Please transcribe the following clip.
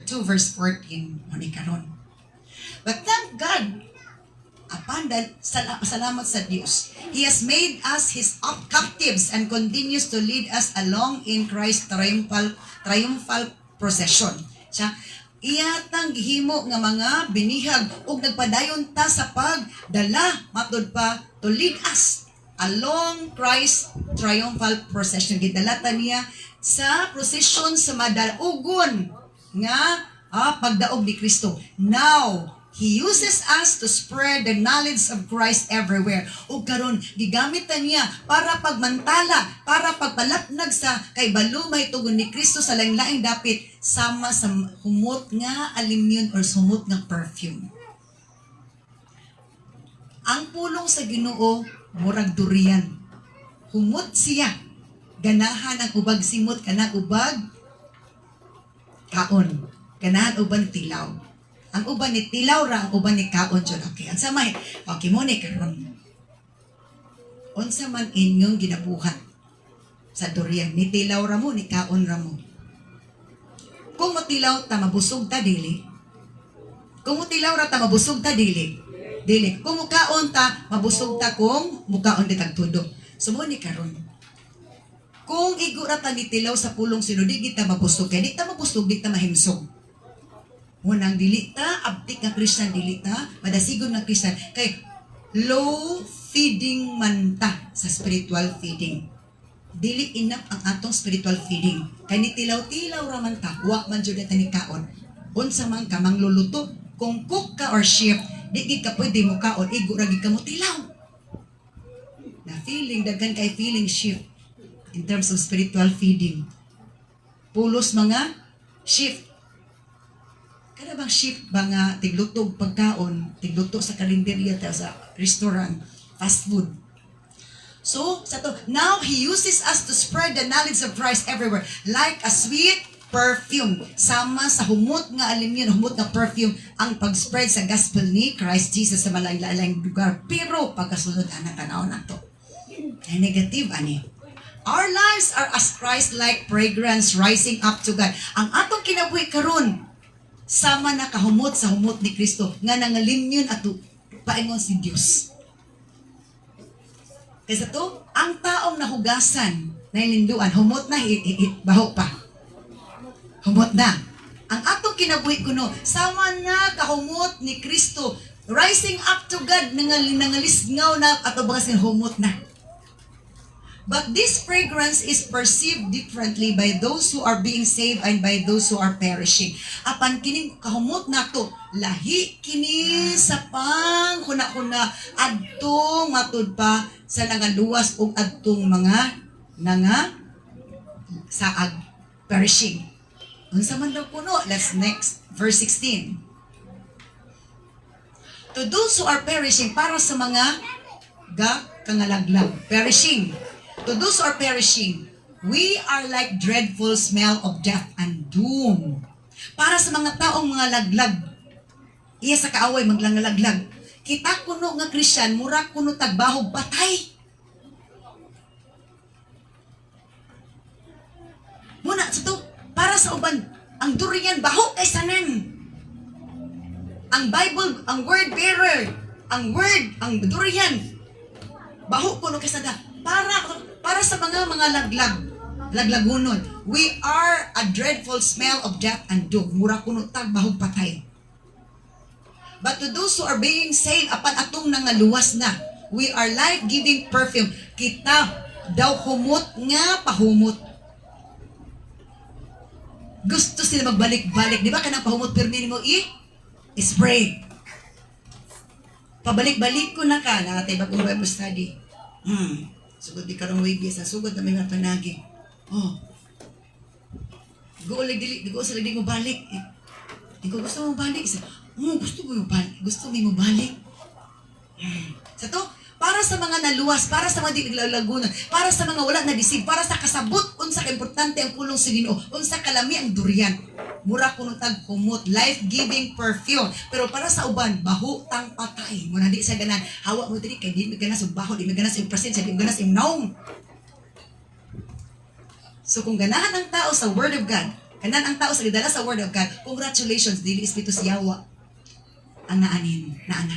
2 verse 14 mo ni karon. But thank God, salamat sa Diyos. He has made us His captives and continues to lead us along in Christ's triumphal procession. Siya, iyatang gihimo nga mga binihag ug nagpadayon ta sa pagdala matud pa to lead us along Christ's triumphal procession. Gidala ta niya sa procession sa madalugon nga pagdaog ni Kristo. Now, He uses us to spread the knowledge of Christ everywhere. O karon gigamit ta niya para pagmantala, para pagpalapnag sa kay balumay tugon ni Kristo sa lain-laing dapit sama sa humot nga alimyon or humot nga perfume. Ang pulong sa Ginoo murag durian. Humot siya. Ganahan ang ubag simot kana ubag kaon. Ganahan uban tilaw. Ang uban ni tilaw ra, ang uban ni kaon jud. Okay, unsa may okay mo ni karon. Unsa man inyong ginabuhat sa durian, ni tilaw ra mo, ni kaon ra mo. Kung matilaw ta mabusog ta dili. Kung matilaw ra ta mabusog ta dili. Dili. Kung mukaon ta mabusog ta kung mukaon di tag tudo. Sumo ni karon. Kung igo ra ta ni tilaw sa pulong sinudi kita mabusog kay di ta mabusog di ta mahimsog. Munang dili ta, abtik nga Christian dili ta, madasigon nga Christian. Kay low feeding man ta sa spiritual feeding. Dili enough ang atong spiritual feeding. Kay ni tilaw-tilaw ra man ta, wa man jud ta ni kaon. Unsa man ka mangluluto, kung cook ka or chef, di gid ka pwede mo kaon, igo ra gid ka mo tilaw. Na feeling daghan kay feeling shift in terms of spiritual feeding. Pulos mga shift. Kada bang shift ba nga tiglutog pagkaon, tigluto sa karinderya ta sa restaurant, fast food. So, sa to, now He uses us to spread the knowledge of Christ everywhere like a sweet perfume. Sama sa humot nga alimyon, humot nga perfume ang pag-spread sa gospel ni Christ Jesus sa malayo-layong lugar. Pero pagkasunod ana tanaw na to. Ay negative ani. Our lives are as Christ-like fragrance rising up to God. Ang atong kinabuhi karon sama na kahumot sa humot ni Kristo nga nangalimyon at paingon si Dios. Kaysa to, ang taong nahugasan na ilinduan, humot na, baho pa. Humot na. Ang atong kinabuhi kuno, sama na kahumot ni Kristo, rising up to God, nangalisngaw na at bagas humot na. But this fragrance is perceived differently by those who are being saved and by those who are perishing. Apan kining kahumot nato, lahi kini sa pang kuna-kuna adtong matud pa sa nangaluwas ug adtong mga saag perishing. Unsa man daw kuno? Let's next verse 16. To those who are perishing, para sa mga kangalaglag, perishing. To those who are perishing, we are like dreadful smell of death and doom. Para sa mga taong mga laglag, iya sa kaaway maglangalaglag. Kita kuno nga Christian, mura kuno tagbahog patay. Muna sa to, para sa uban, ang durian baho kay sanan. Ang Bible, ang word bearer, ang durian, baho kuno kay sanan. Para sa mga laglagunon, we are a dreadful smell of death and doom. Mura kuno tag bahog patay. But to those who are being saved, apan atong nangaluwas na, we are life-giving perfume. Kita daw humot nga pahumot. Gusto sila magbalik-balik. Di ba kanang pahumot pirmi mo i-spray. Pabalik-balik ko na ka. Nakatay ba kung Bible study? Sugod di karong wigis, sugod na may mga panagi. Di ko sa mo balik. Di ko gusto mo balik. Gusto mo balik. Sa to, para sa mga naluwas, para sa mga dilagunan, para sa mga wala na disig, para sa kasabot, unsa ka importante ang pulong sa Ginoo, unsa kalami ang durian. Mura kuno tag humot, life-giving perfume. Pero para sa uban, baho tang patay. Muna di sa ganan, hawa mo diri kay di maganas og baho, di maganas og presensya, di maganas og naong. So kung ganahan ang tao sa Word of God, Kanan ang tao sa gidala sa word of God, congratulations, dili espiritu siyawa ang naanin na anak.